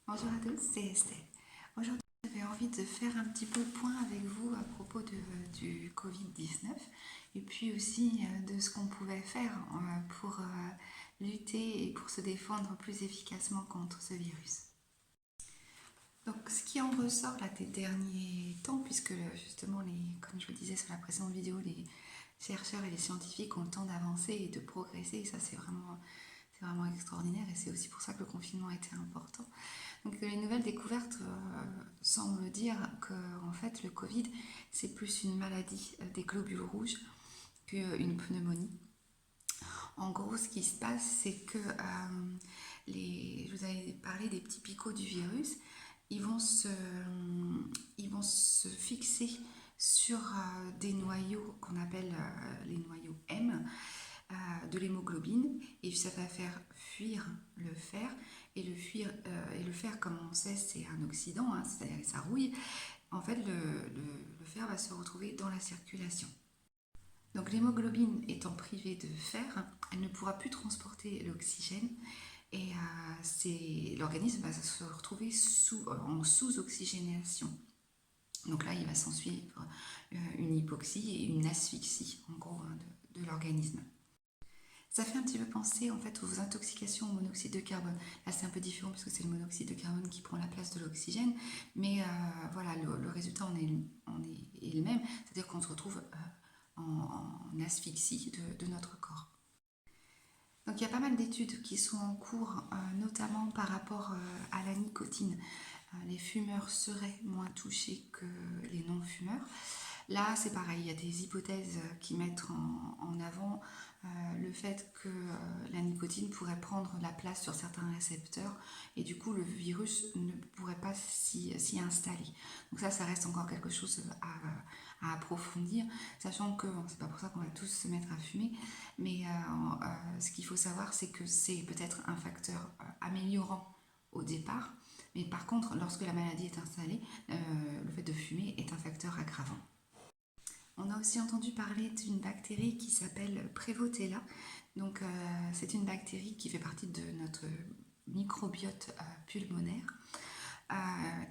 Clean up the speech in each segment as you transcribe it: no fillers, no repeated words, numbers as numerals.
Bonjour à tous, c'est Estelle. Aujourd'hui, j'avais envie de faire un petit peu le point avec vous à propos du Covid-19 et puis aussi de ce qu'on pouvait faire pour lutter et pour se défendre plus efficacement contre ce virus. Donc, ce qui en ressort là des derniers temps, puisque justement, comme je le disais sur la précédente vidéo, les chercheurs et les scientifiques ont le temps d'avancer et de progresser, et ça c'est vraiment extraordinaire, et c'est aussi pour ça que le confinement était important. Donc les nouvelles découvertes semblent dire que en fait le Covid c'est plus une maladie des globules rouges qu'une pneumonie. En gros, ce qui se passe, c'est que je vous avais parlé des petits picots du virus, ils vont se, ils vont se fixer sur des noyaux qu'on appelle les noyaux M de l'hémoglobine, et ça va faire fuir le fer, et le fer, comme on sait, c'est un oxydant, hein, c'est-à-dire que ça rouille. En fait, le fer va se retrouver dans la circulation. Donc l'hémoglobine étant privée de fer, elle ne pourra plus transporter l'oxygène, et l'organisme va se retrouver en sous-oxygénation. Donc là, il va s'en suivre une hypoxie et une asphyxie, en gros, hein, de l'organisme. Ça fait un petit peu penser en fait aux intoxications au monoxyde de carbone. Là c'est un peu différent parce que c'est le monoxyde de carbone qui prend la place de l'oxygène, mais voilà, le résultat est le même, c'est-à-dire qu'on se retrouve en asphyxie de notre corps. Donc il y a pas mal d'études qui sont en cours, notamment par rapport à la nicotine. Les fumeurs seraient moins touchés que les non-fumeurs. Là, c'est pareil, il y a des hypothèses qui mettent en avant le fait que la nicotine pourrait prendre la place sur certains récepteurs et du coup le virus ne pourrait pas s'y installer. Donc ça reste encore quelque chose à approfondir, sachant que c'est pas pour ça qu'on va tous se mettre à fumer, mais ce qu'il faut savoir, c'est que c'est peut-être un facteur améliorant au départ, mais par contre, lorsque la maladie est installée, le fait de fumer est un facteur aggravant. On a aussi entendu parler d'une bactérie qui s'appelle Prevotella. Donc, c'est une bactérie qui fait partie de notre microbiote pulmonaire.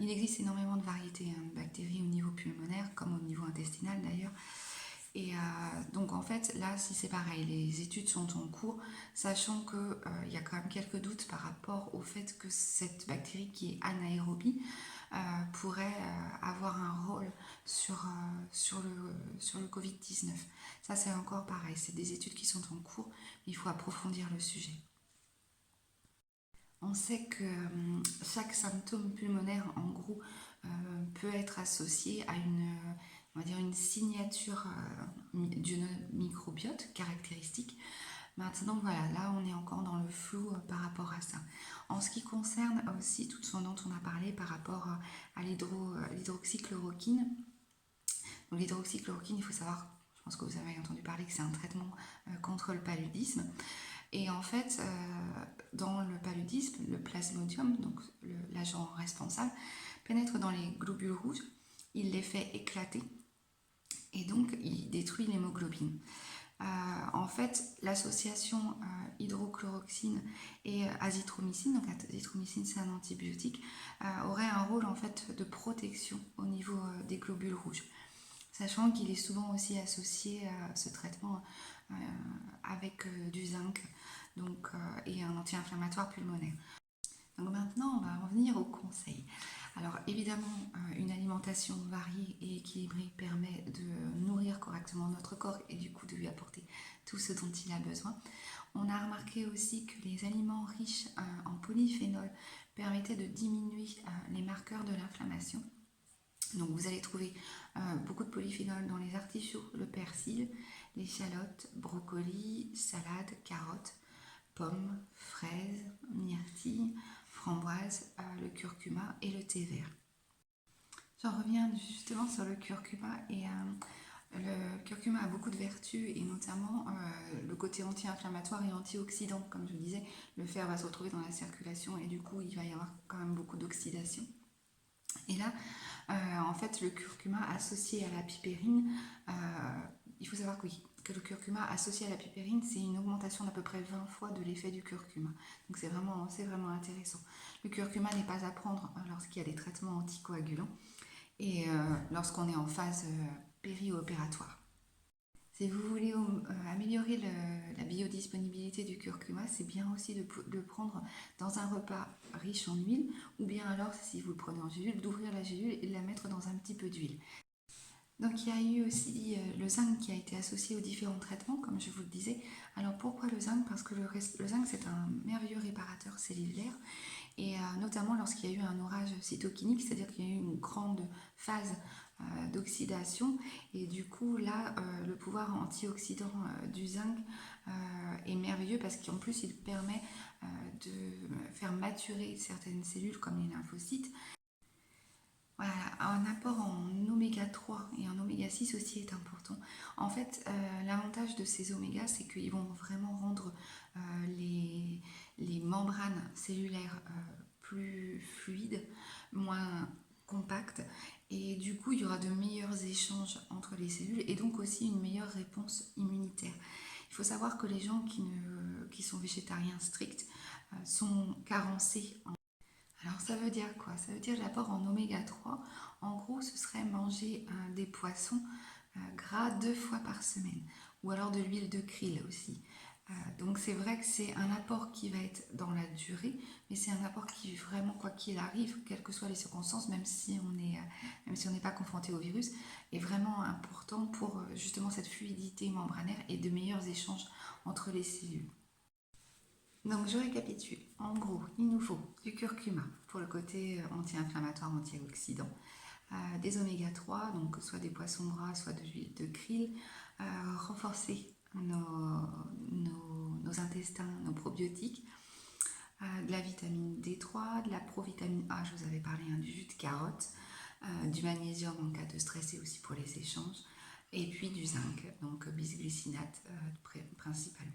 Il existe énormément de variétés de bactéries au niveau pulmonaire, comme au niveau intestinal d'ailleurs. Et donc en fait, là, si c'est pareil, les études sont en cours, sachant qu'il y a quand même quelques doutes par rapport au fait que cette bactérie qui est anaérobie pourrait avoir un rôle sur le Covid-19. Ça, c'est encore pareil, c'est des études qui sont en cours, mais il faut approfondir le sujet. On sait que chaque symptôme pulmonaire, en gros, peut être associé à une signature d'une microbiote caractéristique. Maintenant, voilà, là, on est encore dans le flou par rapport à ça. En ce qui concerne aussi tout ce dont on a parlé par rapport à l'hydroxychloroquine. Donc, l'hydroxychloroquine, il faut savoir, je pense que vous avez entendu parler que c'est un traitement contre le paludisme. Et en fait, dans le paludisme, le plasmodium, donc l'agent responsable, pénètre dans les globules rouges, il les fait éclater et donc il détruit l'hémoglobine. En fait, l'association hydrochloroxine et azithromycine, donc l'azithromycine c'est un antibiotique, aurait un rôle en fait de protection au niveau des globules rouges. Sachant qu'il est souvent aussi associé à ce traitement avec du zinc et un anti-inflammatoire pulmonaire. Donc maintenant, on va revenir aux conseils. Alors évidemment, une alimentation variée et équilibrée permet de nourrir correctement notre corps et du coup de lui apporter tout ce dont il a besoin. On a remarqué aussi que les aliments riches en polyphénol permettaient de diminuer les marqueurs de l'inflammation. Donc vous allez trouver beaucoup de polyphénol dans les artichauts, le persil, l'échalote, brocoli, salade, carottes, pommes, fraises, myrtilles, framboises, le curcuma et le thé vert. J'en reviens justement sur le curcuma et le curcuma a beaucoup de vertus et notamment le côté anti-inflammatoire et antioxydant. Comme je vous disais, le fer va se retrouver dans la circulation et du coup il va y avoir quand même beaucoup d'oxydation. Et là, en fait, le curcuma associé à la pipérine, il faut savoir que oui, que le curcuma associé à la piperine, c'est une augmentation d'à peu près 20 fois de l'effet du curcuma. Donc c'est vraiment intéressant. Le curcuma n'est pas à prendre lorsqu'il y a des traitements anticoagulants et lorsqu'on est en phase périopératoire. Si vous voulez améliorer la biodisponibilité du curcuma, c'est bien aussi de le prendre dans un repas riche en huile, ou bien alors, si vous le prenez en gélule, d'ouvrir la gélule et de la mettre dans un petit peu d'huile. Donc il y a eu aussi le zinc qui a été associé aux différents traitements, comme je vous le disais. Alors pourquoi le zinc? Parce que le zinc c'est un merveilleux réparateur cellulaire, et notamment lorsqu'il y a eu un orage cytokinique, c'est-à-dire qu'il y a eu une grande phase d'oxydation, et du coup là le pouvoir antioxydant du zinc est merveilleux parce qu'en plus il permet de faire maturer certaines cellules comme les lymphocytes. Voilà, un apport en oméga 3 et en oméga 6 aussi est important. En fait, l'avantage de ces omégas, c'est qu'ils vont vraiment rendre les membranes cellulaires plus fluides, moins compactes, et du coup, il y aura de meilleurs échanges entre les cellules et donc aussi une meilleure réponse immunitaire. Il faut savoir que les gens qui sont végétariens stricts sont carencés en... Alors ça veut dire quoi? Ça veut dire l'apport en oméga 3. En gros, ce serait manger des poissons gras 2 fois par semaine, ou alors de l'huile de krill aussi. Donc c'est vrai que c'est un apport qui va être dans la durée, mais c'est un apport qui vraiment, quoi qu'il arrive, quelles que soient les circonstances, même si on n'est pas confronté au virus, est vraiment important pour justement cette fluidité membranaire et de meilleurs échanges entre les cellules. Donc je récapitule. En gros, il nous faut du curcuma pour le côté anti-inflammatoire, antioxydant, des oméga 3, donc soit des poissons gras, soit de l'huile de krill, renforcer nos intestins, nos probiotiques, de la vitamine D3, de la provitamine A, je vous avais parlé, du jus de carotte, du magnésium en cas de stress et aussi pour les échanges, et puis du zinc, donc bisglycinate principalement.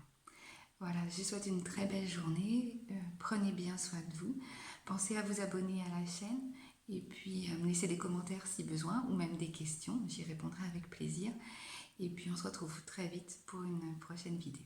Voilà, je vous souhaite une très belle journée, prenez bien soin de vous, pensez à vous abonner à la chaîne et puis me laisser des commentaires si besoin ou même des questions, j'y répondrai avec plaisir, et puis on se retrouve très vite pour une prochaine vidéo.